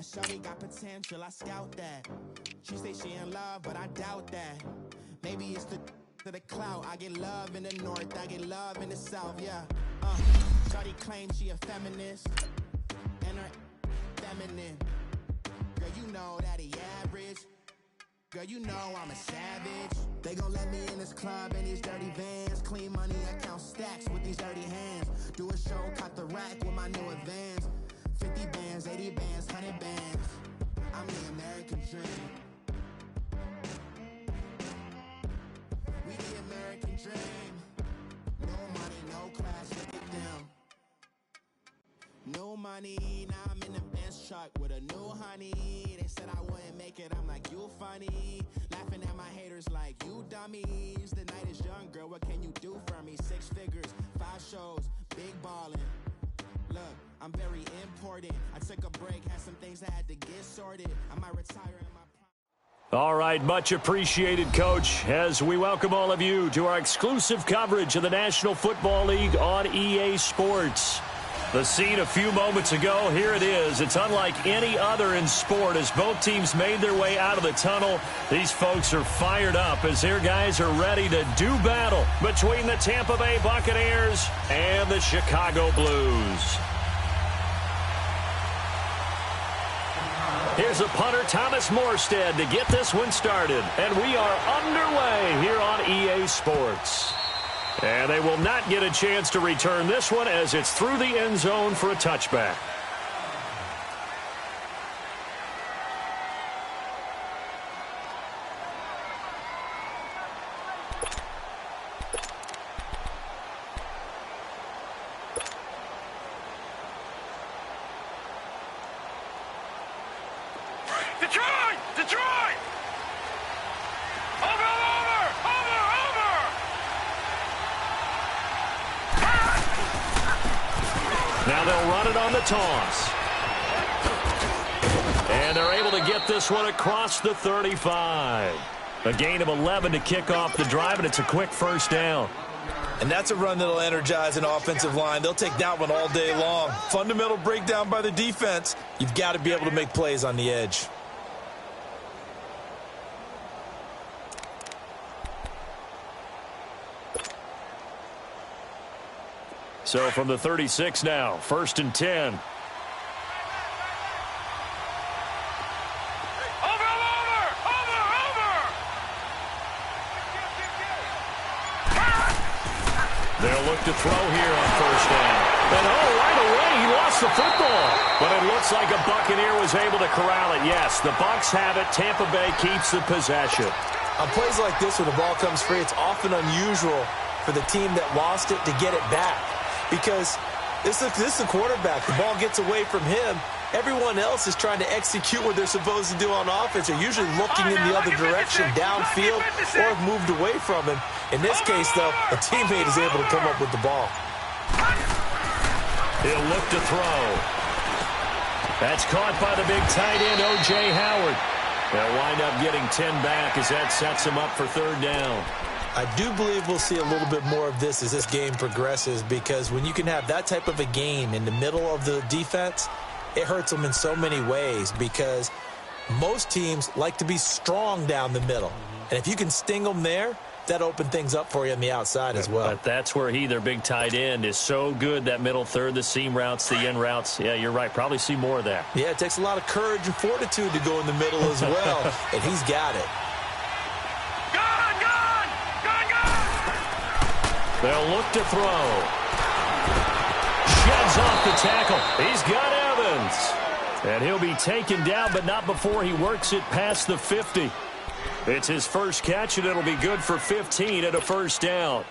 shawty got potential, I scout that. She say she in love, but I doubt that. Maybe it's to the clout. I get love in the north, I get love in the south, yeah. Shawty claims she a feminist, and her feminine. Girl, you know that he average. Girl, you know I'm a savage. They gon' let me in this club in these dirty vans. Clean money, I count stacks with these dirty hands. Do a show, cut the rack with my new advance. 50 bands, 80 bands, 100 bands. I'm the American dream. We the American dream. No money, no class, look at them. No money, now I'm in the Benz truck with a new honey. They said I wouldn't make it, I'm like, you funny. Laughing at my haters like, you dummies. The night is young, girl, what can you do for me? 6 figures, 5 shows, big ballin'. Look, I'm very important. I took a break, had some things I had to get sorted. I might retire in my... All right, much appreciated, Coach, as we welcome all of you to our exclusive coverage of the National Football League on EA Sports. The scene a few moments ago, here it is. It's unlike any other in sport as both teams made their way out of the tunnel. These folks are fired up as their guys are ready to do battle between the Tampa Bay Buccaneers and the Chicago Blues. Here's a punter, Thomas Morstead, to get this one started. And we are underway here on EA Sports. And they will not get a chance to return this one as it's through the end zone for a touchback. Detroit! Detroit! Over! Now they'll run it on the toss. And they're able to get this one across the 35. A gain of 11 to kick off the drive, and it's a quick first down. And that's a run that'll energize an offensive line. They'll take that one all day long. Fundamental breakdown by the defense. You've got to be able to make plays on the edge. So from the 36 now, 1st and 10. Over! They'll look to throw here on 1st down. And right away, he lost the football. But it looks like a Buccaneer was able to corral it. Yes, the Bucs have it. Tampa Bay keeps the possession. On plays like this where the ball comes free, it's often unusual for the team that lost it to get it back. Because this is the quarterback. The ball gets away from him. Everyone else is trying to execute what they're supposed to do on offense. They're usually looking in the other direction, downfield, or have moved away from him. In this case, though, a teammate is able to come up with the ball. He'll look to throw. That's caught by the big tight end, O.J. Howard. They'll wind up getting 10 back as that sets him up for 3rd down. I do believe we'll see a little bit more of this as this game progresses, because when you can have that type of a game in the middle of the defense, it hurts them in so many ways, because most teams like to be strong down the middle. And if you can sting them there, that opens things up for you on the outside as well. But that's where their big tight end, is so good, that middle third, the seam routes, the in routes. Yeah, you're right. Probably see more of that. Yeah, it takes a lot of courage and fortitude to go in the middle as well, and he's got it. They'll look to throw. Sheds off the tackle. He's got Evans. And he'll be taken down, but not before he works it past the 50. It's his first catch, and it'll be good for 15 and a 1st down.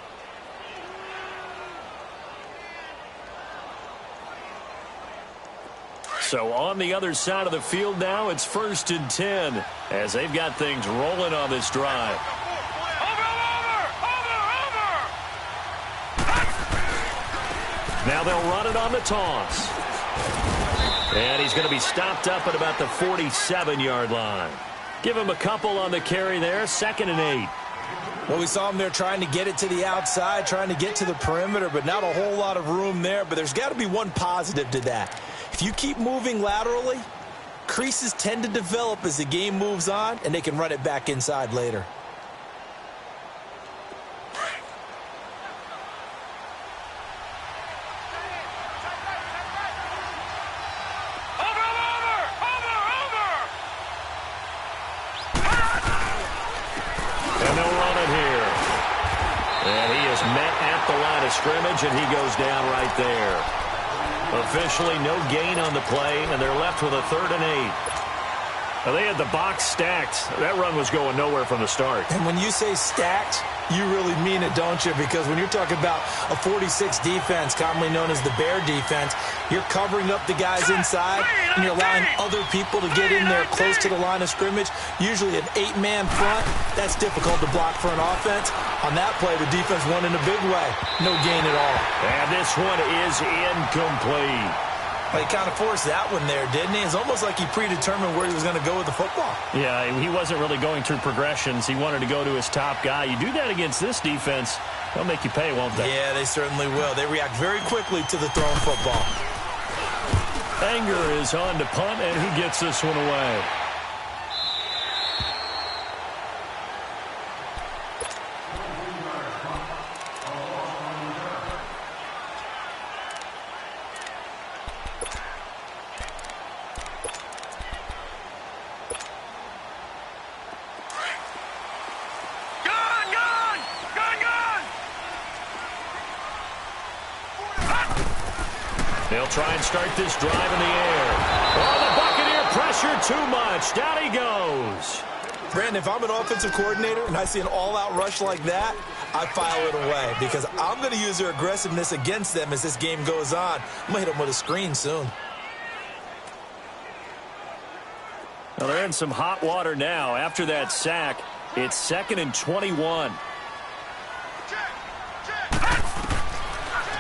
So on the other side of the field now, it's 1st and 10 as they've got things rolling on this drive. Now they'll run it on the toss. And he's going to be stopped up at about the 47-yard line. Give him a couple on the carry there, 2nd and 8. Well, we saw him there trying to get it to the outside, trying to get to the perimeter, but not a whole lot of room there. But there's got to be one positive to that. If you keep moving laterally, creases tend to develop as the game moves on, and they can run it back inside later. And they'll run it here. And he is met at the line of scrimmage, and he goes down right there. Officially no gain on the play, and they're left with a 3rd and 8. Now, they had the box stacked. That run was going nowhere from the start. And when you say stacked, you really mean it, don't you? Because when you're talking about a 46 defense, commonly known as the Bear defense, you're covering up the guys inside, and you're allowing other people to get in there close to the line of scrimmage. Usually an 8-man front, that's difficult to block for an offense. On that play, the defense won in a big way. No gain at all. And this one is incomplete. Well, he kind of forced that one there, didn't he? It's almost like he predetermined where he was going to go with the football. Yeah, he wasn't really going through progressions. He wanted to go to his top guy. You do that against this defense, they'll make you pay, won't they? Yeah, they certainly will. They react very quickly to the thrown football. Anger is on to punt, and he gets this one away. They'll try and start this drive in the air. Oh, the Buccaneer pressure too much. Down he goes. Brandon, if I'm an offensive coordinator and I see an all-out rush like that, I file it away because I'm going to use their aggressiveness against them as this game goes on. I'm going to hit them with a screen soon. Well, they're in some hot water now. After that sack, it's 2nd and 21.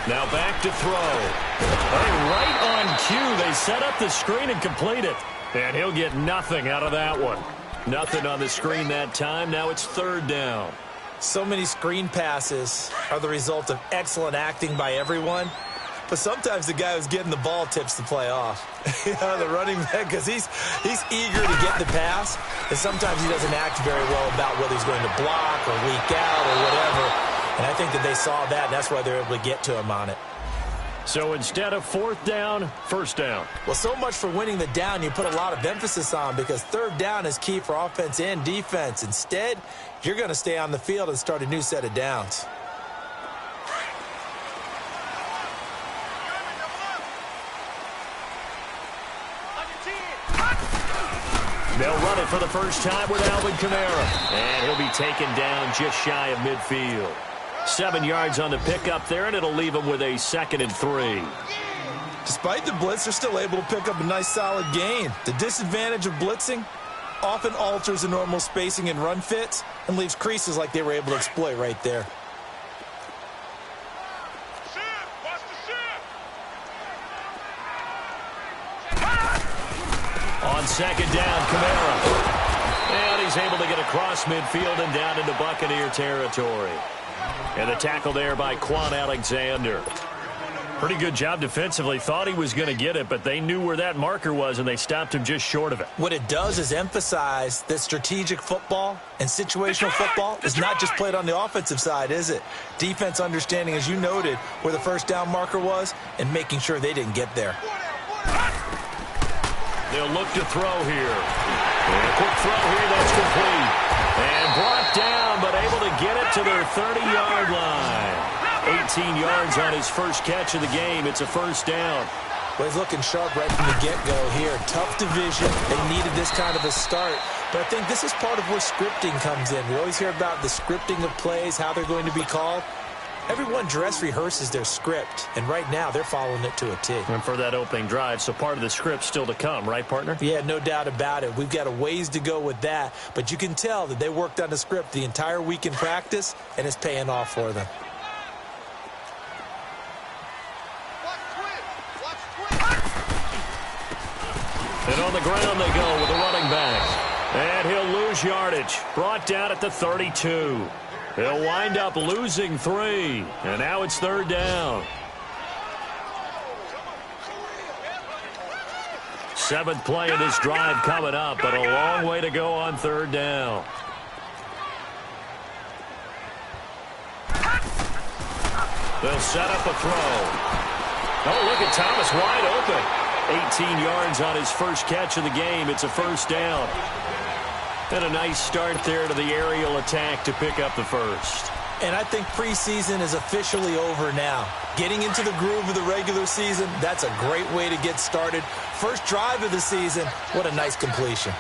Now back to throw. Right on cue. They set up the screen and complete it. And he'll get nothing out of that one. Nothing on the screen that time. Now it's 3rd down. So many screen passes are the result of excellent acting by everyone. But sometimes the guy who's getting the ball tips the play off. The running back, because he's eager to get the pass. And sometimes he doesn't act very well about whether he's going to block or leak out or whatever. And I think that they saw that, and that's why they're able to get to him on it. So instead of 4th down, 1st down. Well, so much for winning the down you put a lot of emphasis on because 3rd down is key for offense and defense. Instead, you're going to stay on the field and start a new set of downs. They'll run it for the first time with Alvin Kamara. And he'll be taken down just shy of midfield. 7 yards on the pickup there, and it'll leave him with a 2nd and 3. Despite the blitz, they're still able to pick up a nice solid gain. The disadvantage of blitzing often alters the normal spacing and run fits and leaves creases like they were able to exploit right there. On 2nd down, Kamara. And he's able to get across midfield and down into Buccaneer territory. And the tackle there by Quan Alexander. Pretty good job defensively. Thought he was going to get it, but they knew where that marker was, and they stopped him just short of it. What it does is emphasize that strategic football and situational football is not just played on the offensive side, is it? Defense understanding, as you noted, where the 1st down marker was and making sure they didn't get there. They'll look to throw here. And a quick throw here, that's complete. And brought down, but able to get it to their 30-yard line. 18 yards on his first catch of the game. It's a 1st down. Well, he's looking sharp right from the get-go here. Tough division. They needed this kind of a start. But I think this is part of where scripting comes in. We always hear about the scripting of plays, how they're going to be called. Everyone dress rehearses their script, and right now they're following it to a T. And for that opening drive, so part of the script still to come, right, partner? Yeah, no doubt about it. We've got a ways to go with that, but you can tell that they worked on the script the entire week in practice, and it's paying off for them. And on the ground they go with the running back. And he'll lose yardage. Brought down at the 32. He'll wind up losing 3. And now it's 3rd down. Seventh play in this drive coming up, but a long way to go on third down. They'll set up a throw. Oh, look at Thomas wide open. 18 yards on his first catch of the game. It's a first down. And a nice start there to the aerial attack to pick up the first. And I think preseason is officially over now. Getting into the groove of the regular season, that's a great way to get started. First drive of the season, what a nice completion.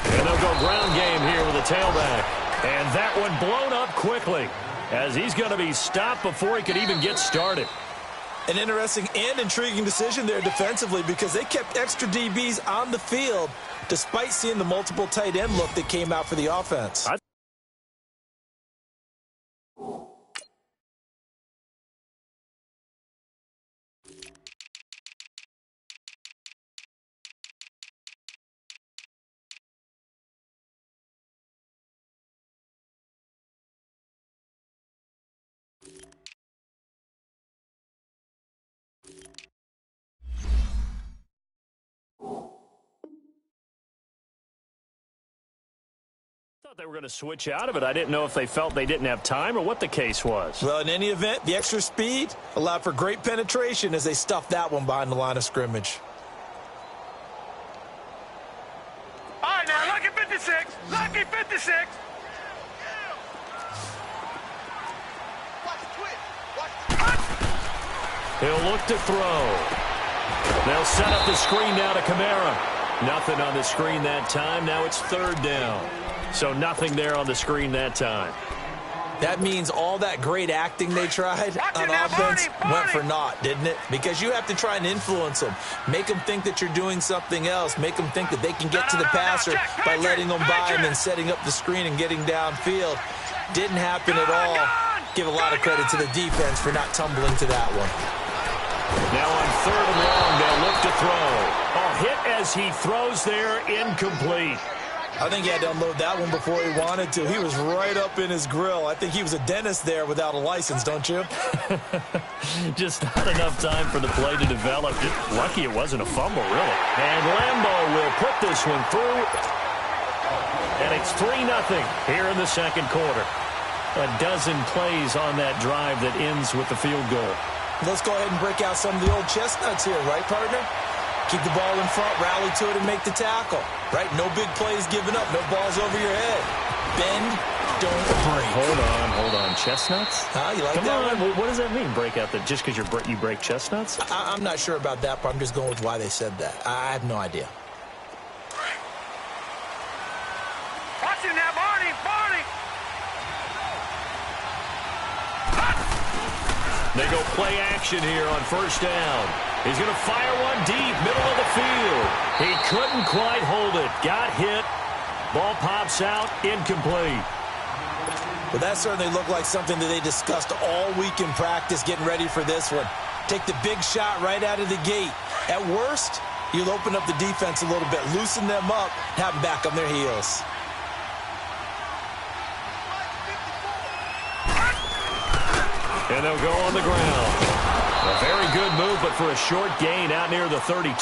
And they'll go ground game here with a tailback. And that one blown up quickly as he's going to be stopped before he could even get started. An interesting and intriguing decision there defensively because they kept extra DBs on the field despite seeing the multiple tight end look that came out for the offense. They were going to switch out of it. I didn't know if they felt they didn't have time or what the case was. Well, in any event, the extra speed allowed for great penetration as they stuffed that one behind the line of scrimmage. All right, now, lucky 56. Lucky 56. He'll look to throw. They'll set up the screen now to Kamara. Nothing on the screen that time. Now it's third down. So nothing there on the screen that time. That means all that great acting they tried on offense went for naught, didn't it? Because you have to try and influence them. Make them think that you're doing something else. Make them think that they can get to the passer by letting them by him and setting up the screen and getting downfield. Didn't happen at all. Give a lot of credit to the defense for not tumbling to that one. Now on third and long, they'll look to throw. Oh, hit as he throws there, incomplete. I think he had to unload that one before he wanted to. He was right up in his grill. I think he was a dentist there without a license, don't you? Just not enough time for the play to develop. Lucky it wasn't a fumble, really. And Lambo will put this one through. And it's 3-0 here in the second quarter. A dozen plays on that drive that ends with the field goal. Let's go ahead and break out some of the old chestnuts here, right, partner? Keep the ball in front, rally to it, and make the tackle. Right? No big plays given up. No balls over your head. Bend, don't break. Hold on. Chestnuts? You like Come that on. one? What does that mean, break out? Just because you break chestnuts? I'm not sure about that, but I'm just going with why they said that. I have no idea. Watch him now, Barney. They go play action here on first down. He's going to fire one deep, middle of the field. He couldn't quite hold it. Got hit. Ball pops out, incomplete. Well, that certainly looked like something that they discussed all week in practice getting ready for this one. Take the big shot right out of the gate. At worst, you'll open up the defense a little bit, loosen them up, have them back on their heels. And they'll go on the ground. A very good move, but for a short gain out near the 32.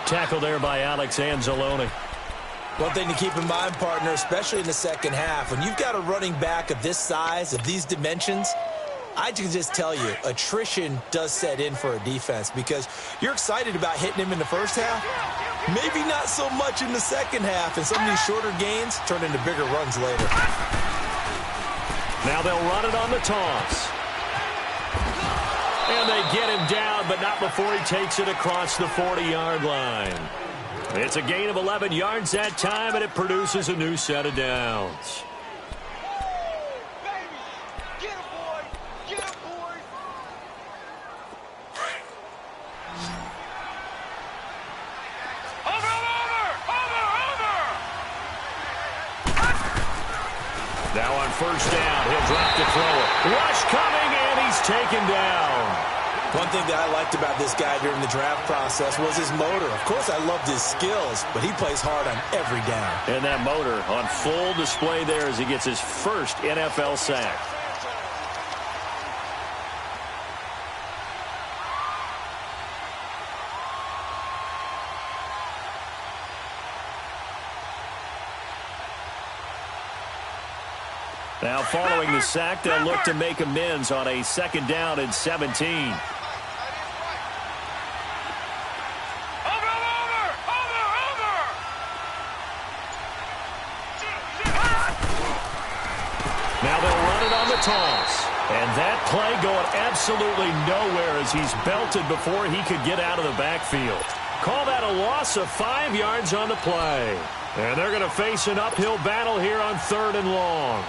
Tackle there by Alex Anzalone. One thing to keep in mind, partner, especially in the second half, when you've got a running back of this size, of these dimensions, I can just tell you, attrition does set in for a defense because you're excited about hitting him in the first half, maybe not so much in the second half, and some of these shorter gains turn into bigger runs later. Now they'll run it on the toss. And they get him down, but not before he takes it across the 40-yard line. It's a gain of 11 yards that time, and it produces a new set of downs. Now on first down, he'll drop to throw it. Rush coming, and he's taken down. One thing that I liked about this guy during the draft process was his motor. Of course, I loved his skills, but he plays hard on every down. And that motor on full display there as he gets his first NFL sack. Now following the sack, they'll look to make amends on a 2nd down and 17. Now they'll run it on the toss. And that play going absolutely nowhere as he's belted before he could get out of the backfield. Call that a loss of 5 yards on the play. And they're going to face an uphill battle here on 3rd and long.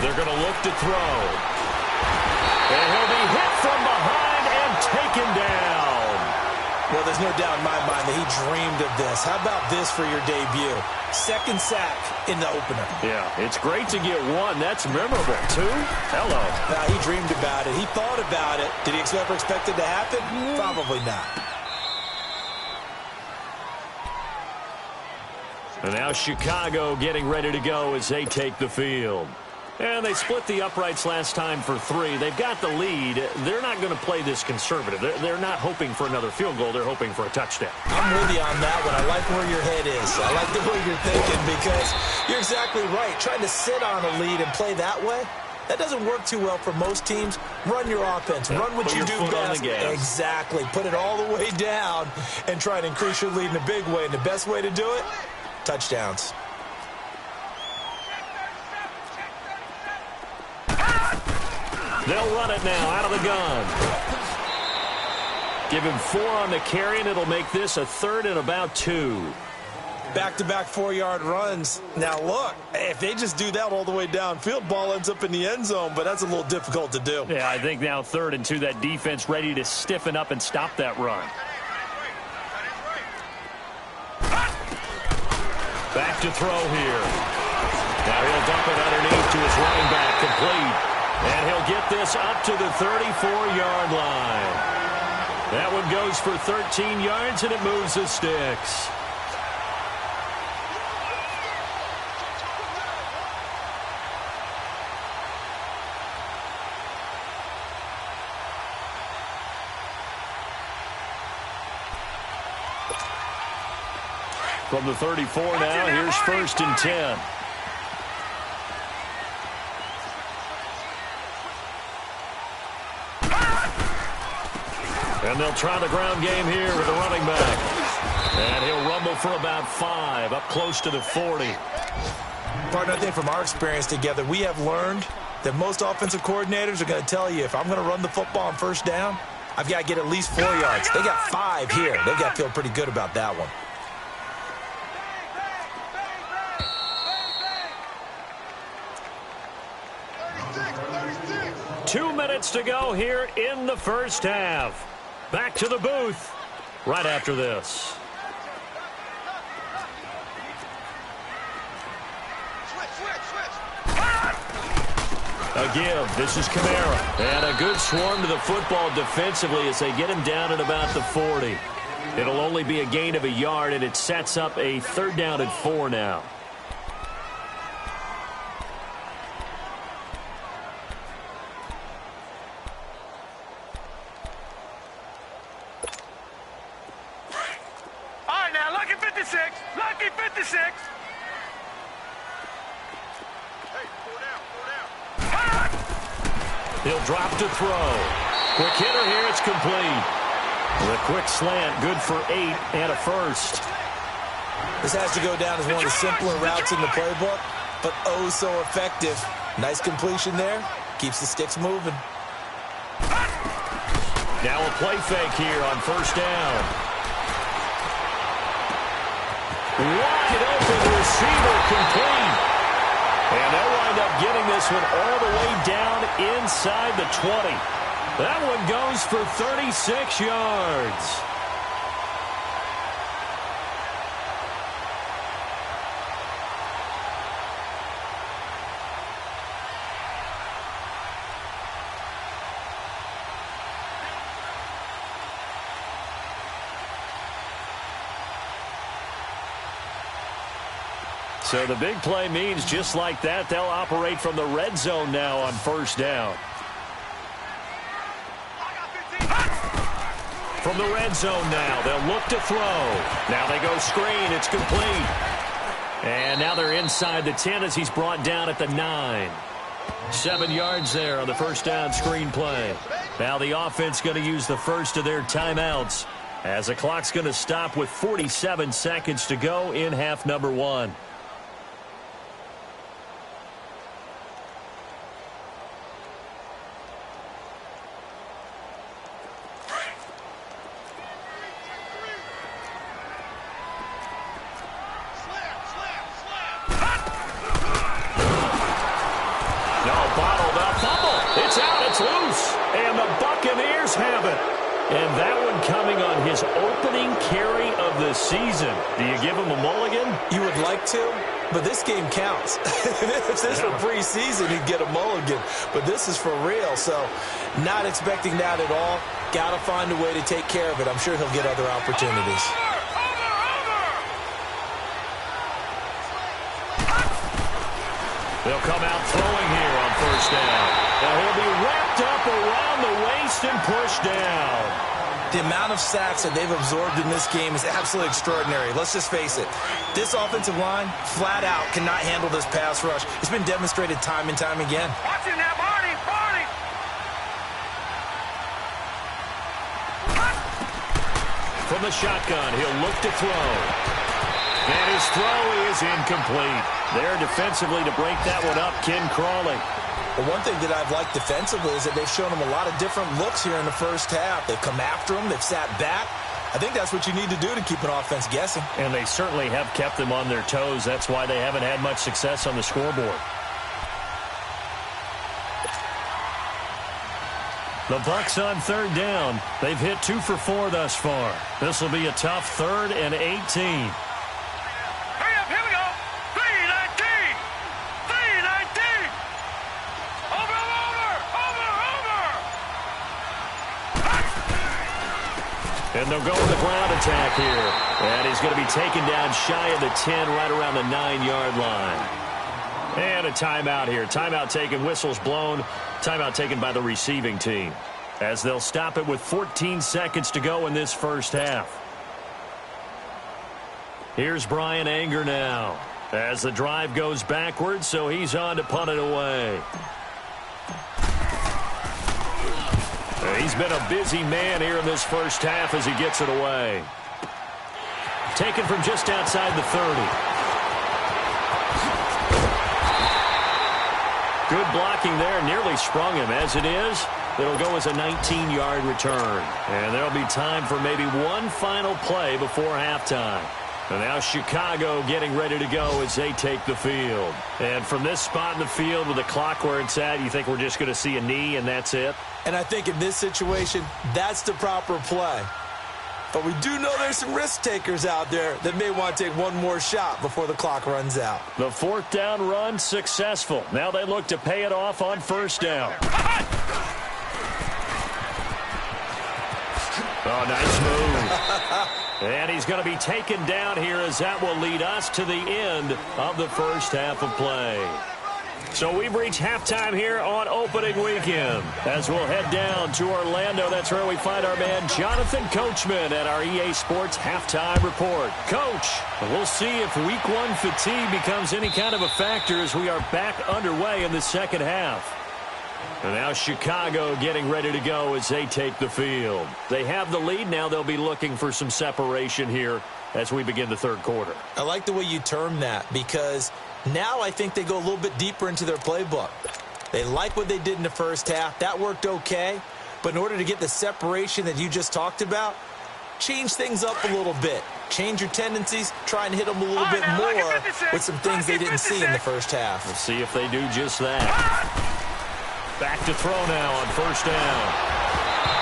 They're going to look to throw. And he'll be hit from behind and taken down. Well, there's no doubt in my mind that he dreamed of this. How about this for your debut? 2nd sack in the opener. Yeah, it's great to get 1. That's memorable. 2? Hello. Now, he dreamed about it. He thought about it. Did he ever expect it to happen? Probably not. And now Chicago getting ready to go as they take the field. And they split the uprights last time for 3. They've got the lead. They're not going to play this conservative. They're not hoping for another field goal. They're hoping for a touchdown. I'm with you on that one. I like where your head is. I like the way you're thinking because you're exactly right. Trying to sit on a lead and play that way, that doesn't work too well for most teams. Run your offense. Run what you do best. Exactly. Put it all the way down and try to increase your lead in a big way. And the best way to do it, touchdowns. They'll run it now out of the gun. Give him 4 on the carry, and it'll make this a 3rd and about 2. Back-to-back 4-yard runs. Now, look, if they just do that all the way downfield, ball ends up in the end zone, but that's a little difficult to do. Yeah, I think now 3rd and 2, that defense ready to stiffen up and stop that run. Back to throw here. Now he'll dump it underneath to his running back, complete. And he'll get this up to the 34-yard line. That one goes for 13 yards, and it moves the sticks. From the 34 now, here's 1st and 10. And they'll try the ground game here with the running back. And he'll rumble for about 5, up close to the 40. Partner, I think from our experience together, we have learned that most offensive coordinators are going to tell you, if I'm going to run the football on 1st down, I've got to get at least 4 yards. They got 5 here. They've got to feel pretty good about that one. Two minutes to go here in the 1st half. Back to the booth right after this. A give. This is Kamara. And a good swarm to the football defensively as they get him down at about the 40. It'll only be a gain of a yard, and it sets up a 3rd down and 4 now. Lucky 56. He'll drop to throw. Quick hitter here. It's complete. The quick slant, good for 8 and a 1st. This has to go down as one of the simpler routes in the playbook, but oh so effective. Nice completion there. Keeps the sticks moving. Now a play fake here on 1st down. Wide open receiver, complete. And they'll wind up getting this one all the way down inside the 20. That one goes for 36 yards. So the big play means just like that, they'll operate from the red zone now on first down. From the red zone now, they'll look to throw. Now they go screen. It's complete. And now they're inside the 10 as he's brought down at the 9. 7 yards there on the first down screen play. Now the offense going to use the first of their timeouts as the clock's going to stop with 47 seconds to go in half number 1. And that one coming on his opening carry of the season. Do you give him a mulligan? You would like to, but this game counts. If this were preseason, he'd get a mulligan. But this is for real, so not expecting that at all. Got to find a way to take care of it. I'm sure he'll get other opportunities. They'll come out throwing here on first down. Now he'll be wrapped up around the waist and pushed down. The amount of sacks that they've absorbed in this game is absolutely extraordinary. Let's just face it. This offensive line, flat out, cannot handle this pass rush. It's been demonstrated time and time again. Watching that, Marty! From the shotgun, he'll look to throw. And his throw is incomplete. There defensively to break that one up, Ken Crawley. Well, one thing that I've liked defensively is that they've shown him a lot of different looks here in the first half. They've come after him. They've sat back. I think that's what you need to do to keep an offense guessing. And they certainly have kept them on their toes. That's why they haven't had much success on the scoreboard. The Bucs on third down. They've hit 2 for 4 thus far. This will be a tough 3rd and 18. And they'll go with the ground attack here. And he's going to be taken down shy of the 10, right around the 9-yard line. And a timeout here. Timeout taken, whistles blown. Timeout taken by the receiving team, as they'll stop it with 14 seconds to go in this first half. Here's Brian Anger now, as the drive goes backwards, so he's on to punt it away. He's been a busy man here in this first half as he gets it away. Taken from just outside the 30. Good blocking there, nearly sprung him. As it is, it'll go as a 19-yard return. And there'll be time for maybe one final play before halftime. And now Chicago getting ready to go as they take the field. And from this spot in the field with the clock where it's at, you think we're just going to see a knee and that's it? And I think in this situation, that's the proper play. But we do know there's some risk takers out there that may want to take one more shot before the clock runs out. The 4th down run successful. Now they look to pay it off on first down. Oh, nice move. And he's going to be taken down here as that will lead us to the end of the first half of play. So we've reached halftime here on opening weekend. As we'll head down to Orlando, that's where we find our man Jonathan Coachman at our EA Sports Halftime Report. Coach, we'll see if Week 1 fatigue becomes any kind of a factor as we are back underway in the second half. And now Chicago getting ready to go as they take the field. They have the lead. Now they'll be looking for some separation here as we begin the third quarter. I like the way you term that, because now I think they go a little bit deeper into their playbook. They like what they did in the first half. That worked okay. But in order to get the separation that you just talked about, change things up a little bit. Change your tendencies. Try and hit them a little bit more with some things they didn't see in the first half. We'll see if they do just that. Back to throw now on first down.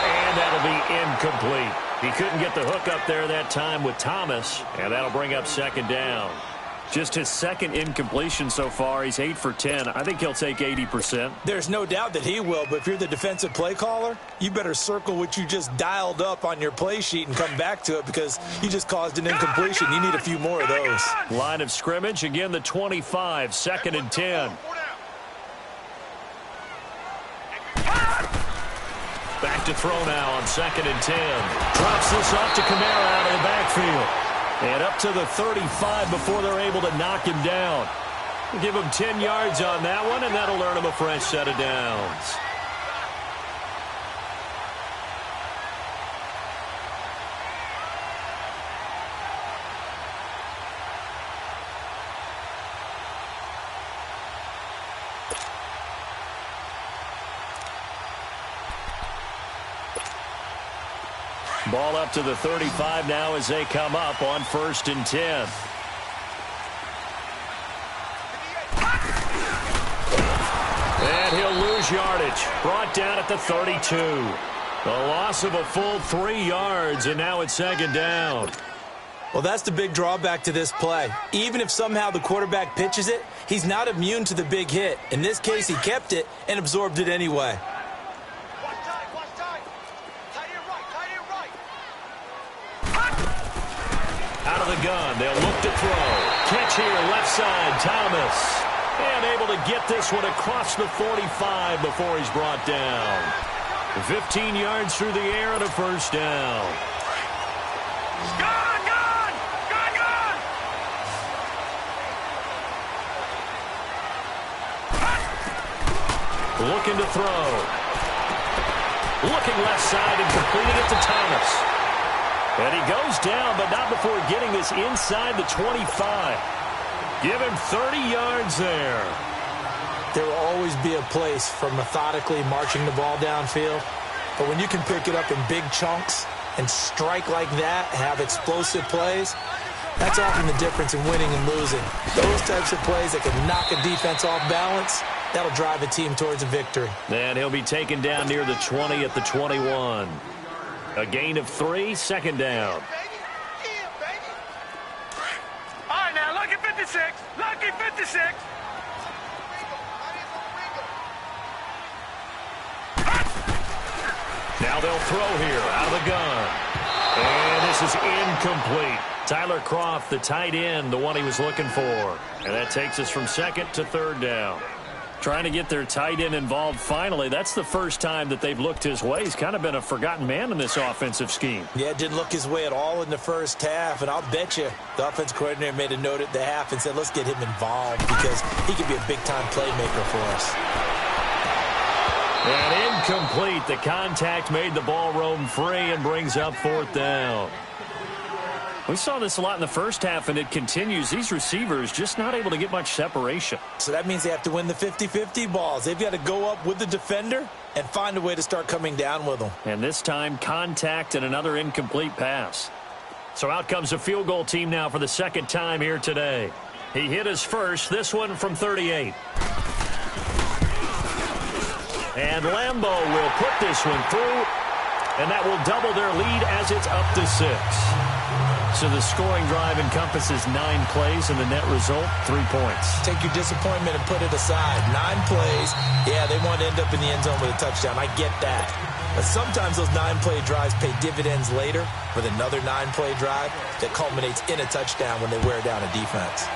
And that'll be incomplete. He couldn't get the hook up there that time with Thomas, and that'll bring up second down. Just his second incompletion so far. He's 8 for 10. I think he'll take 80%. There's no doubt that he will, but if you're the defensive play caller, you better circle what you just dialed up on your play sheet and come back to it because you just caused an incompletion. You need a few more of those. Line of scrimmage, again the 25, 2nd and 10. Back to throw now on 2nd and 10. Drops this off to Kamara out of the backfield. And up to the 35 before they're able to knock him down. Give him 10 yards on that one, and that'll earn him a fresh set of downs. Ball up to the 35 now as they come up on 1st and 10. And he'll lose yardage. Brought down at the 32. A loss of a full 3 yards, and now it's 2nd down. Well, that's the big drawback to this play. Even if somehow the quarterback pitches it, he's not immune to the big hit. In this case, he kept it and absorbed it anyway. Out of the gun, they'll look to throw. Catch here, left side, Thomas. And able to get this one across the 45 before he's brought down. 15 yards through the air and a 1st down. Gone! Looking to throw. Looking left side and completing it to Thomas. And he goes down, but not before getting this inside the 25. Give him 30 yards there. There will always be a place for methodically marching the ball downfield. But when you can pick it up in big chunks and strike like that, have explosive plays, that's often the difference in winning and losing. Those types of plays that can knock a defense off balance, that'll drive a team towards a victory. And he'll be taken down near the 20 at the 21. A gain of 3, 2nd down. All right, now, lucky 56. Lucky 56. Now they'll throw here out of the gun. And this is incomplete. Tyler Kroft, the tight end, the one he was looking for. And that takes us from 2nd to 3rd down. Trying to get their tight end involved finally. That's the first time that they've looked his way. He's kind of been a forgotten man in this offensive scheme. Yeah, didn't look his way at all in the first half. And I'll bet you the offense coordinator made a note at the half and said, let's get him involved because he could be a big-time playmaker for us. And incomplete. The contact made the ball roam free and brings up 4th down. We saw this a lot in the first half, and it continues. These receivers just not able to get much separation. So that means they have to win the 50-50 balls. They've got to go up with the defender and find a way to start coming down with them. And this time, contact and another incomplete pass. So out comes a field goal team now for the 2nd time here today. He hit his first, this one from 38. And Lambeau will put this one through, and that will double their lead as it's up to 6. So the scoring drive encompasses 9 plays, and the net result, 3 points. Take your disappointment and put it aside. 9 plays, yeah, they want to end up in the end zone with a touchdown. I get that. But sometimes those 9-play drives pay dividends later with another 9-play drive that culminates in a touchdown when they wear down a defense.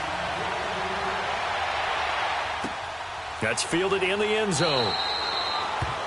That's fielded in the end zone.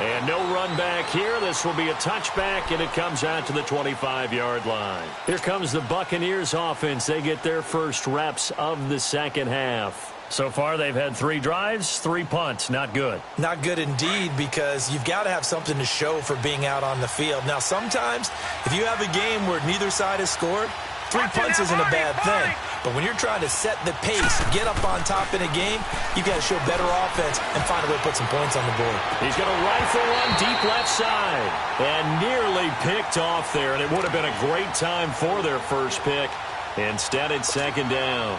And no run back here. This will be a touchback, and it comes out to the 25-yard line. Here comes the Buccaneers offense. They get their first reps of the 2nd half. So far, they've had 3 drives, 3 punts. Not good. Not good indeed, because you've got to have something to show for being out on the field. Now, sometimes, if you have a game where neither side has scored, 3 punts isn't a bad thing. But when you're trying to set the pace, get up on top in a game, you've got to show better offense and find a way to put some points on the board. He's going to rifle one deep left side. And nearly picked off there. And it would have been a great time for their first pick. Instead, it's 2nd down.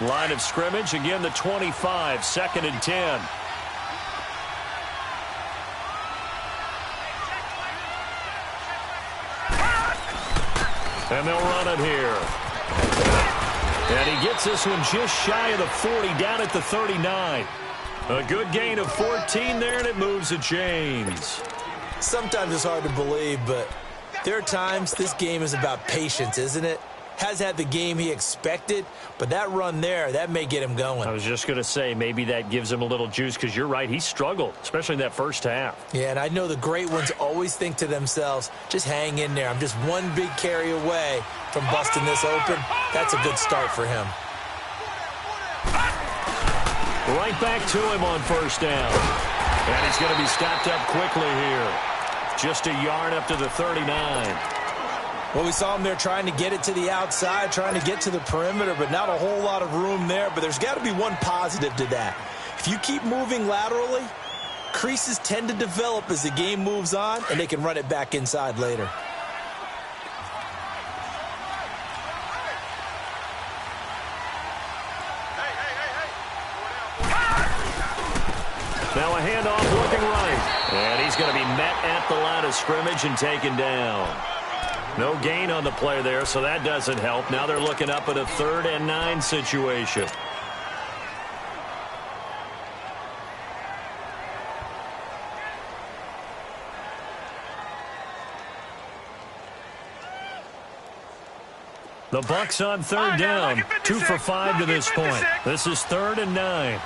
Line of scrimmage, again the 25, 2nd and 10. And they'll run it here. And he gets this one just shy of the 40, down at the 39. A good gain of 14 there, and it moves the chains. Sometimes it's hard to believe, but there are times this game is about patience, isn't it? Has had the game he expected, but that run there, that may get him going. I was just going to say, maybe that gives him a little juice, because you're right, he struggled, especially in that first half. Yeah, and I know the great ones always think to themselves, just hang in there. I'm just one big carry away from busting this open. That's a good start for him. Right back to him on first down. And he's going to be stopped up quickly here. Just a yard up to the 39. Well, we saw him there trying to get it to the outside, trying to get to the perimeter, but not a whole lot of room there. But there's got to be one positive to that. If you keep moving laterally, creases tend to develop as the game moves on, and they can run it back inside later. Now a handoff looking right. And he's going to be met at the line of scrimmage and taken down. No gain on the play there, so that doesn't help. Now they're looking up at a 3rd and 9 situation. The Bucs on 3rd down. 2 for 5 to this point. This is 3rd and 9.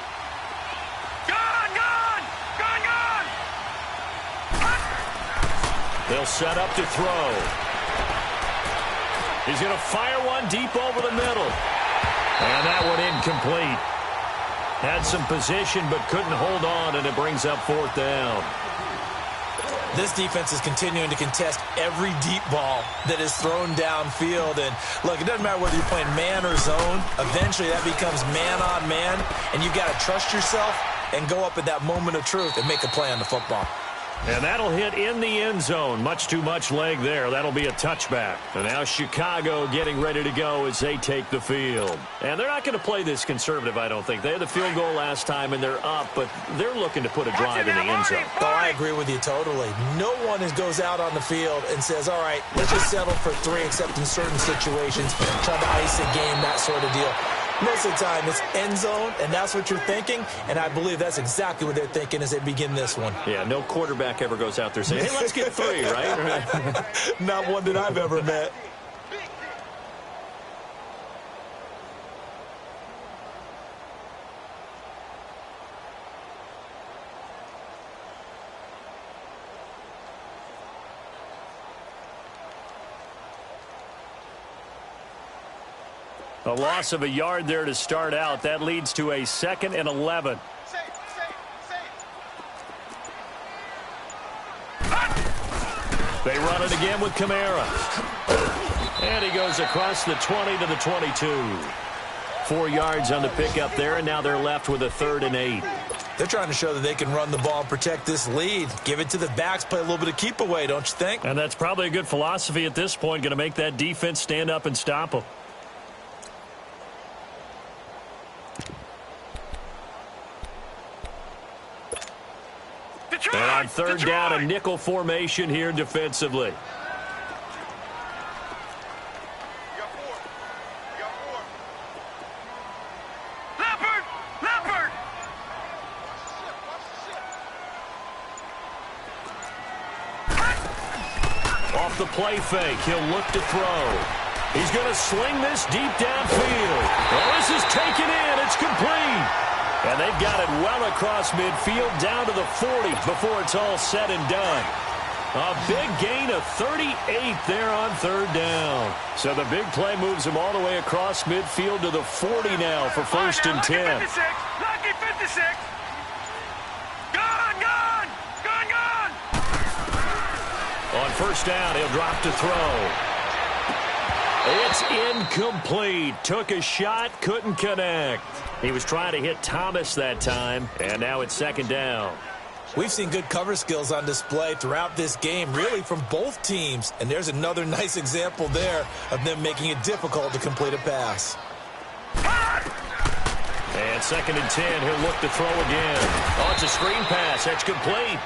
They'll set up to throw. He's going to fire one deep over the middle. And that one incomplete. Had some position but couldn't hold on, and it brings up 4th down. This defense is continuing to contest every deep ball that is thrown downfield. And, look, it doesn't matter whether you're playing man or zone. Eventually that becomes man on man, and you've got to trust yourself and go up at that moment of truth and make a play on the football. And that'll hit in the end zone. Much too much leg there. That'll be a touchback. And now Chicago getting ready to go as they take the field. And they're not going to play this conservative, I don't think. They had the field goal last time, and they're up, but they're looking to put a drive in the end zone. Oh, I agree with you totally. No one goes out on the field and says, all right, let's just settle for 3, except in certain situations, trying to ice a game, that sort of deal. Most of the time, it's end zone, and that's what you're thinking, and I believe that's exactly what they're thinking as they begin this one. Yeah, no quarterback ever goes out there saying, hey, let's get 3, right? Not one that I've ever met. A loss of a yard there to start out. That leads to a 2nd and 11. They run it again with Kamara. And he goes across the 20 to the 22. 4 yards on the pickup there, and now they're left with a 3rd and 8. They're trying to show that they can run the ball and protect this lead. Give it to the backs, play a little bit of keep away, don't you think? And that's probably a good philosophy at this point, going to make that defense stand up and stop them. And on 3rd down, a nickel formation here defensively. Leopard! Off the play fake, he'll look to throw. He's going to sling this deep downfield. Well, this is taken in. It's complete. And they've got it well across midfield down to the 40 before it's all said and done. A big gain of 38 there on 3rd down. So the big play moves them all the way across midfield to the 40 now for 1st and 10. Lucky 56. Gone! On 1st down, he'll drop to throw. It's incomplete. Took a shot, couldn't connect. He was trying to hit Thomas that time, and now it's 2nd down. We've seen good cover skills on display throughout this game, really from both teams. And there's another nice example there of them making it difficult to complete a pass. And 2nd and 10, he'll look to throw again. Oh, it's a screen pass. That's complete.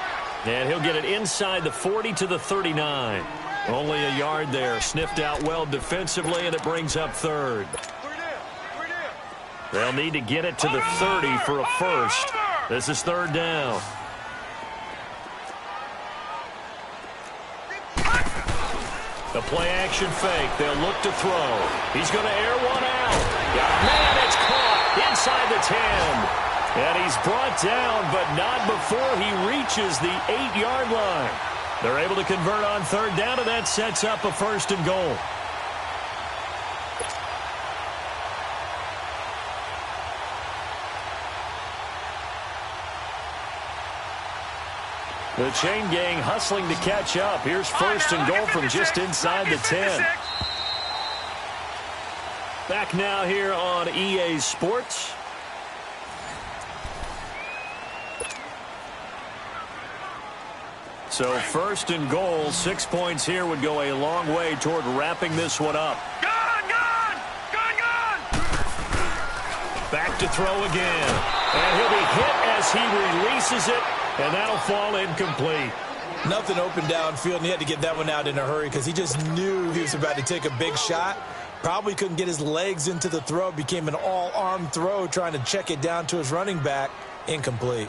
And he'll get it inside the 40 to the 39. Only a yard there. Sniffed out well defensively, and it brings up third. They'll need to get it to the 30 for a first. This is third down. The play-action fake. They'll look to throw. He's going to air one out. Man, it's caught inside the 10. And he's brought down, but not before he reaches the 8-yard line. They're able to convert on third down, and that sets up a first and goal. The chain gang hustling to catch up. Here's first and goal from just inside the 10. Back now here on EA Sports. So first and goal, 6 points here would go a long way toward wrapping this one up. Gone! Back to throw again. And he'll be hit as he releases it. And that'll fall incomplete. Nothing open downfield, and he had to get that one out in a hurry because he just knew he was about to take a big shot. Probably couldn't get his legs into the throw. Became an all-arm throw trying to check it down to his running back. Incomplete.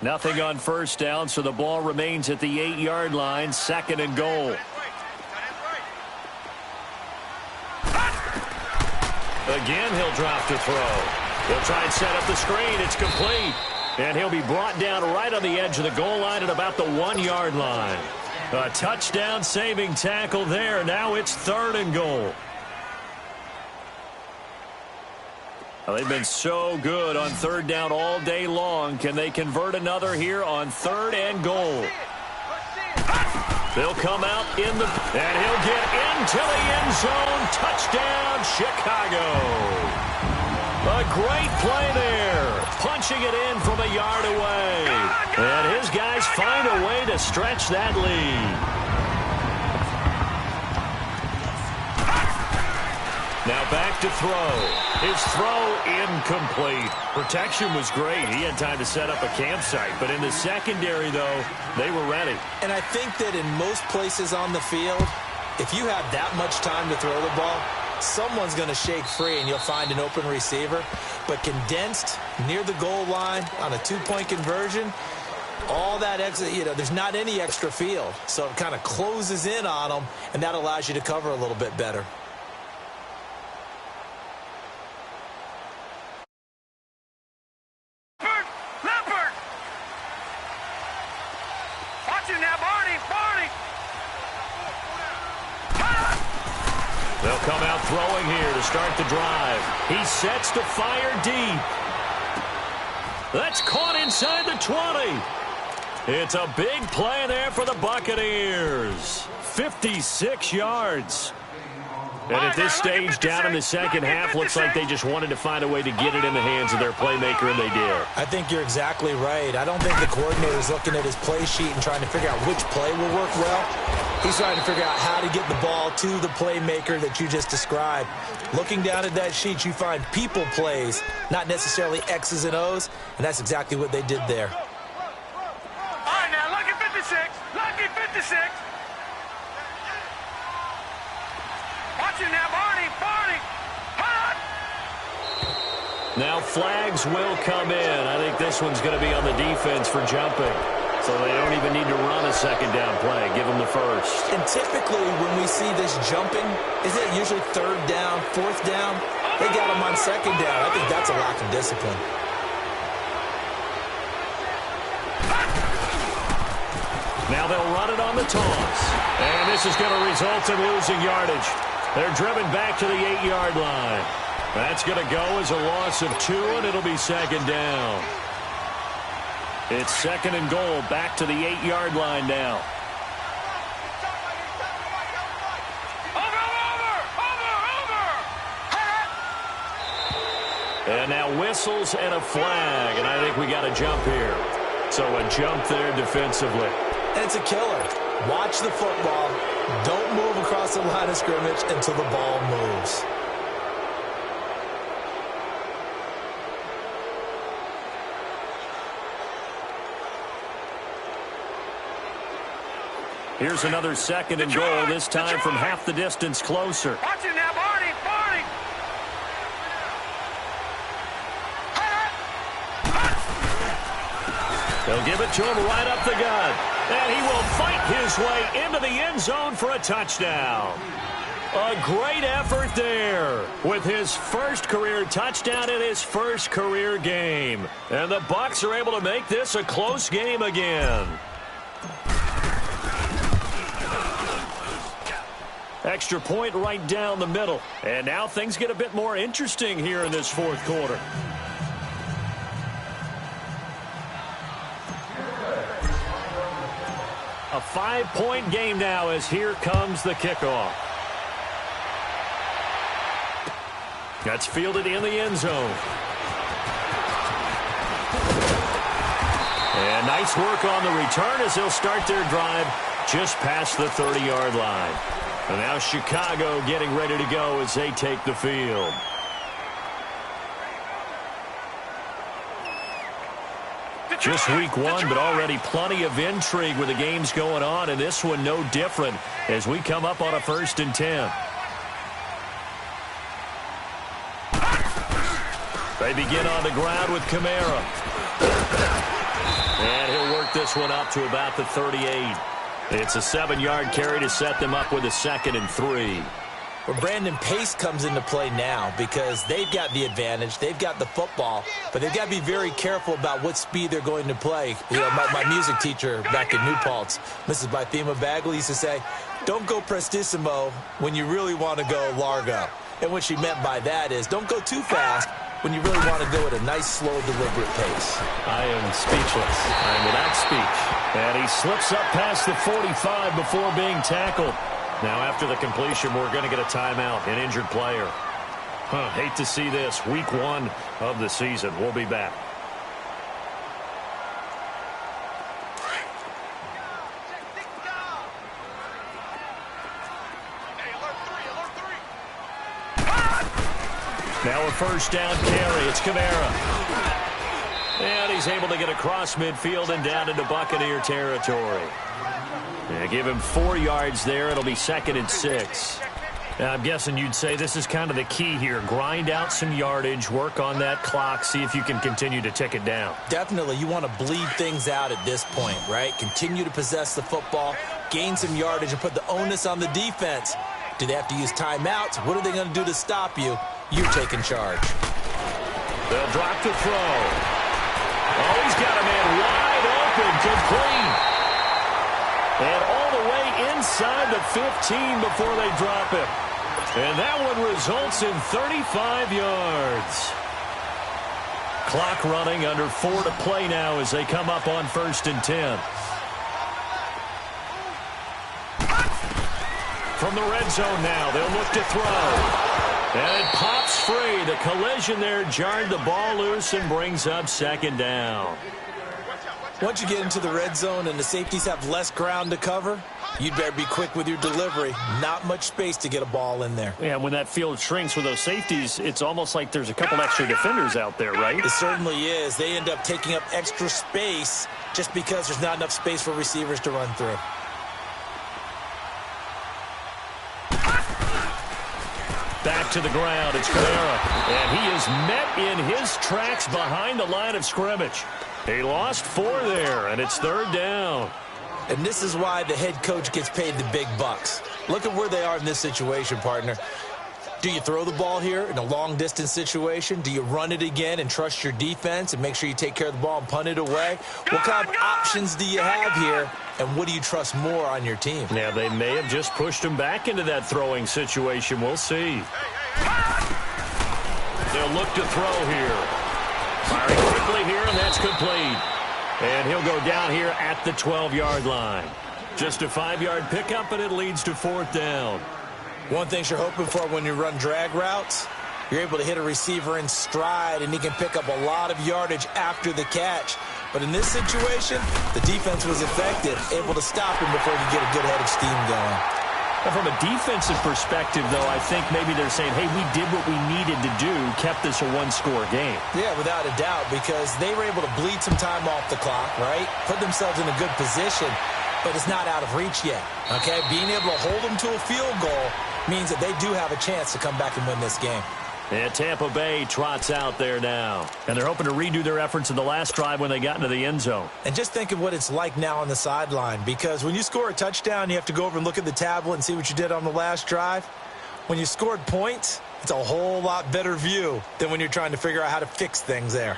Nothing on first down, so the ball remains at the 8-yard line. Second and goal. Again, he'll drop to throw. He'll try and set up the screen. It's complete. And he'll be brought down right on the edge of the goal line at about the 1-yard line. A touchdown-saving tackle there. Now it's third and goal. Well, they've been so good on third down all day long. Can they convert another here on third and goal? They'll come out and he'll get into the end zone. Touchdown, Chicago. A great play there. Punching it in from a yard away. And his guys find a way to stretch that lead. Now back to throw. His throw incomplete. Protection was great. He had time to set up a campsite. But in the secondary, though, they were ready. And I think that in most places on the field, if you have that much time to throw the ball, someone's going to shake free and you'll find an open receiver. But condensed near the goal line on a 2-point conversion, all that extra, there's not any extra field. So it kind of closes in on them, and that allows you to cover a little bit better. They'll come out throwing here to start the drive. He sets to fire deep. That's caught inside the 20. It's a big play there for the Buccaneers. 56 yards. And at this stage, down in the second half, looks like they just wanted to find a way to get it in the hands of their playmaker, and they did. I think you're exactly right. I don't think the coordinator's looking at his play sheet and trying to figure out which play will work well. He's trying to figure out how to get the ball to the playmaker that you just described. Looking down at that sheet, you find people plays, not necessarily X's and O's, and that's exactly what they did there. All right, now, lucky 56. Lucky 56. Watch it now, Barney. Hot! Now flags will come in. I think this one's going to be on the defense for jumping. So they don't even need to run a second down play. Give them the first. And typically when we see this jumping, is it usually third down, fourth down? They got them on second down. I think that's a lack of discipline. Now they'll run it on the toss. And this is going to result in losing yardage. They're driven back to the 8-yard line. That's going to go as a loss of 2, and it'll be second down. It's second and goal, back to the 8-yard line now. And now whistles and a flag, and I think we got a jump here. So a jump there defensively. And it's a killer. Watch the football. Don't move across the line of scrimmage until the ball moves. Here's another second and goal, this time from half the distance closer. Watch it now, Barney. Barney. They'll give it to him right up the gut. And he will fight his way into the end zone for a touchdown. A great effort there with his first career touchdown in his first career game. And the Bucs are able to make this a close game again. Extra point right down the middle. And now things get a bit more interesting here in this fourth quarter. A 5-point game now as here comes the kickoff. That's fielded in the end zone. And nice work on the return as they'll start their drive just past the 30-yard line. And now Chicago getting ready to go as they take the field. Just week one, but already plenty of intrigue with the games going on, and this one no different as we come up on a 1st and 10. They begin on the ground with Kamara. And he'll work this one up to about the 38. It's a 7-yard carry to set them up with a 2nd and 3. Well, Brandon, pace comes into play now because they've got the advantage. They've got the football, but they've got to be very careful about what speed they're going to play. You know, my music teacher back in New Paltz, Mrs. Bythema Bagley, used to say, don't go prestissimo when you really want to go largo. And what she meant by that is don't go too fast when you really want to go at a nice, slow, deliberate pace. I am speechless. I'm without speech. And he slips up past the 45 before being tackled. Now, after the completion, we're going to get a timeout, an injured player. Hate to see this. Week one of the season. We'll be back. Now a first down carry. It's Kamara. And he's able to get across midfield and down into Buccaneer territory. Yeah, give him 4 yards there. It'll be 2nd and 6. Now, I'm guessing you'd say this is kind of the key here. Grind out some yardage, work on that clock, see if you can continue to tick it down. Definitely. You want to bleed things out at this point, right? Continue to possess the football, gain some yardage, and put the onus on the defense. Do they have to use timeouts? What are they going to do to stop you? You're taking charge. They'll drop to throw. Oh, he's got a man wide open, complete. And all the way inside the 15 before they drop it. And that one results in 35 yards. Clock running, under 4 to play now as they come up on 1st and 10. From the red zone now, they'll look to throw. And it pops free. The collision there jarred the ball loose and brings up 2nd down. Once you get into the red zone and the safeties have less ground to cover, you'd better be quick with your delivery. Not much space to get a ball in there. Yeah, when that field shrinks with those safeties, it's almost like there's a couple extra defenders out there, right? It certainly is. They end up taking up extra space just because there's not enough space for receivers to run through. Back to the ground, it's Kamara. And he is met in his tracks behind the line of scrimmage. He lost 4 there, and it's 3rd down. And this is why the head coach gets paid the big bucks. Look at where they are in this situation, partner. Do you throw the ball here in a long-distance situation? Do you run it again and trust your defense and make sure you take care of the ball and punt it away? What kind of options do you have here, and what do you trust more on your team? Yeah, they may have just pushed him back into that throwing situation. We'll see. They'll look to throw here. Firing quickly here, and that's complete. And he'll go down here at the 12-yard line. Just a 5-yard pickup, and it leads to 4th down. One thing you're hoping for when you run drag routes, you're able to hit a receiver in stride, and he can pick up a lot of yardage after the catch. But in this situation, the defense was effective, able to stop him before he could get a good head of steam going. And from a defensive perspective, though, I think maybe they're saying, hey, we did what we needed to do, kept this a 1-score game. Yeah, without a doubt, because they were able to bleed some time off the clock, right? Put themselves in a good position. but it's not out of reach yet, okay? Being able to hold them to a field goal means that they do have a chance to come back and win this game. And Tampa Bay trots out there now. And they're hoping to redo their efforts in the last drive when they got into the end zone. And just think of what it's like now on the sideline, because when you score a touchdown, you have to go over and look at the tablet and see what you did on the last drive. When you scored points, it's a whole lot better view than when you're trying to figure out how to fix things there.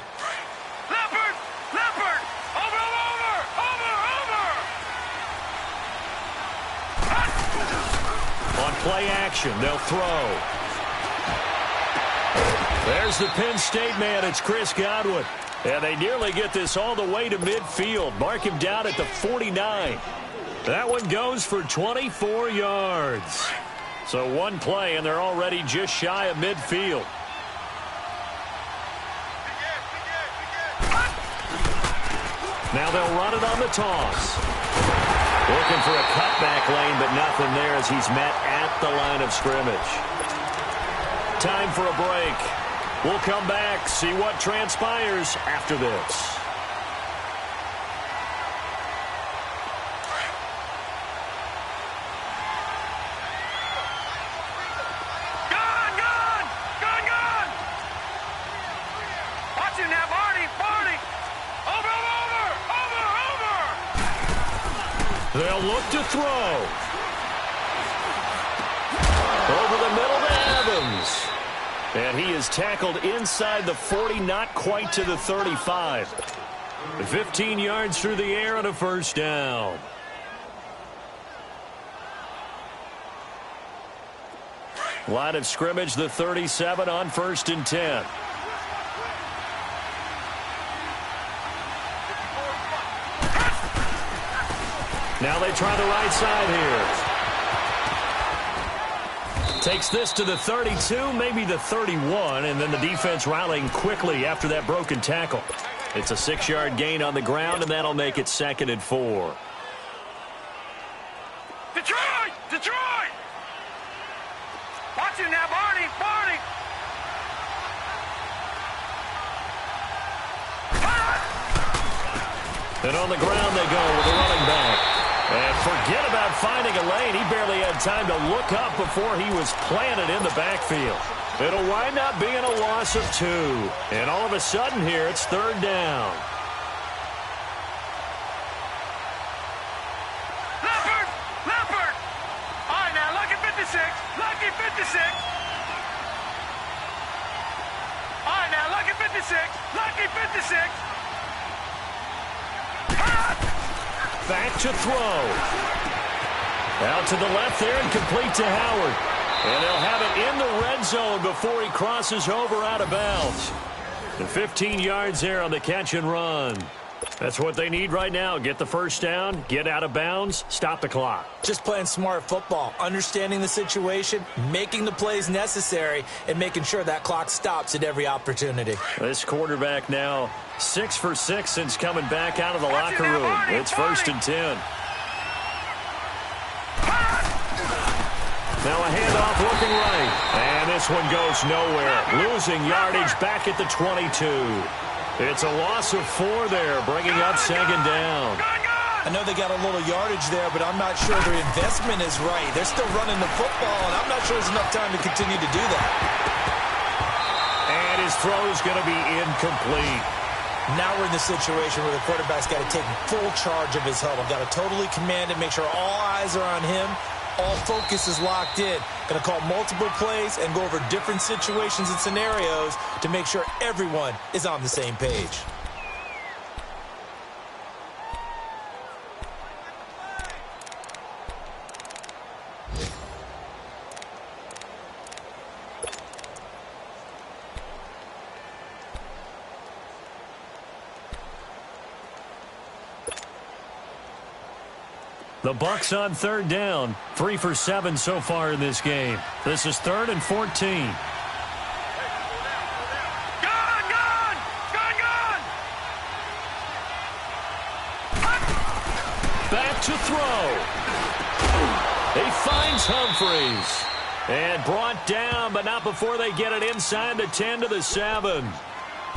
Leopard! Leopard! Over, over, over, over! On play action, they'll throw. There's the Penn State man. It's Chris Godwin. And they nearly get this all the way to midfield. Mark him down at the 49. That one goes for 24 yards. So one play, and they're already just shy of midfield. Now they'll run it on the toss. Looking for a cutback lane, but nothing there as he's met at the line of scrimmage. Time for a break. We'll come back, see what transpires after this. Watch him now, Barney! Over! They'll look to throw. Over the middle to Evans. And he is tackled inside the 40, not quite to the 35. 15 yards through the air on a first down. Line of scrimmage, the 37 on 1st and 10. Now they try the right side here. Takes this to the 32, maybe the 31, and then the defense rallying quickly after that broken tackle. It's a 6-yard gain on the ground, and that'll make it 2nd and 4. Detroit! Detroit! Watch him now, Barney! And on the ground they go with a running back. And forget about finding a lane. He barely had time to look up before he was planted in the backfield. It'll wind up being a loss of 2. And all of a sudden here, it's 3rd down. Leopard! Leopard! All right, now, lucky 56. Lucky 56. All right, now, lucky 56. Lucky 56. Back to throw. Out to the left there and complete to Howard. And they'll have it in the red zone before he crosses over out of bounds. And 15 yards there on the catch and run. That's what they need right now. Get the first down, get out of bounds, stop the clock. Just playing smart football, understanding the situation, making the plays necessary, and making sure that clock stops at every opportunity. This quarterback now 6 for 6 since coming back out of the locker room. It's 1st and 10. Now a handoff looking right. And this one goes nowhere. Losing yardage back at the 22. It's a loss of 4 there, bringing up 2nd down. I know they got a little yardage there, but I'm not sure their investment is right. They're still running the football, and I'm not sure there's enough time to continue to do that. And his throw is going to be incomplete. Now we're in the situation where the quarterback's got to take full charge of his huddle. Got to totally command it, make sure all eyes are on him. All focus is locked in. Going to call multiple plays and go over different situations and scenarios to make sure everyone is on the same page. The Bucs on 3rd down. 3 for 7 so far in this game. This is 3rd and 14. Gun! Back to throw. He finds Humphreys. And brought down, but not before they get it inside the 10 to the 7.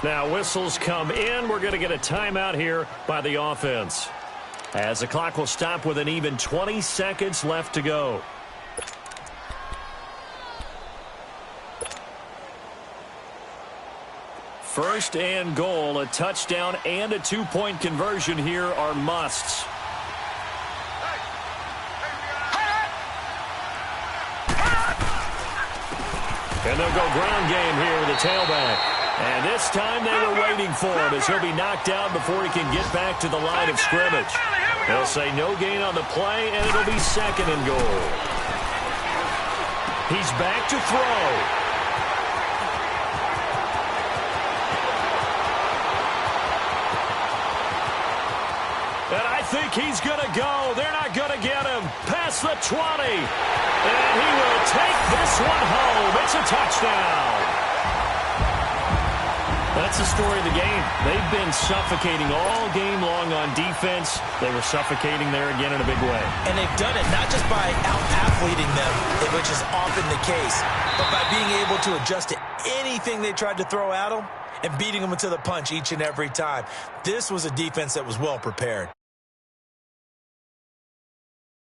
Now whistles come in. We're going to get a timeout here by the offense. as the clock will stop with an even 20 seconds left to go. First and goal, a touchdown and a two-point conversion here are musts. And they'll go ground game here with the tailback. And this time they were waiting for him as he'll be knocked down before he can get back to the line of scrimmage. They'll say no gain on the play, and it'll be second and goal. He's back to throw. And I think he's going to go. They're not going to get him. Past the 20. And he will take this one home. It's a touchdown. That's the story of the game. They've been suffocating all game long on defense. They were suffocating there again in a big way. And they've done it not just by out-athleting them, which is often the case, but by being able to adjust to anything they tried to throw at them and beating them to the punch each and every time. This was a defense that was well prepared.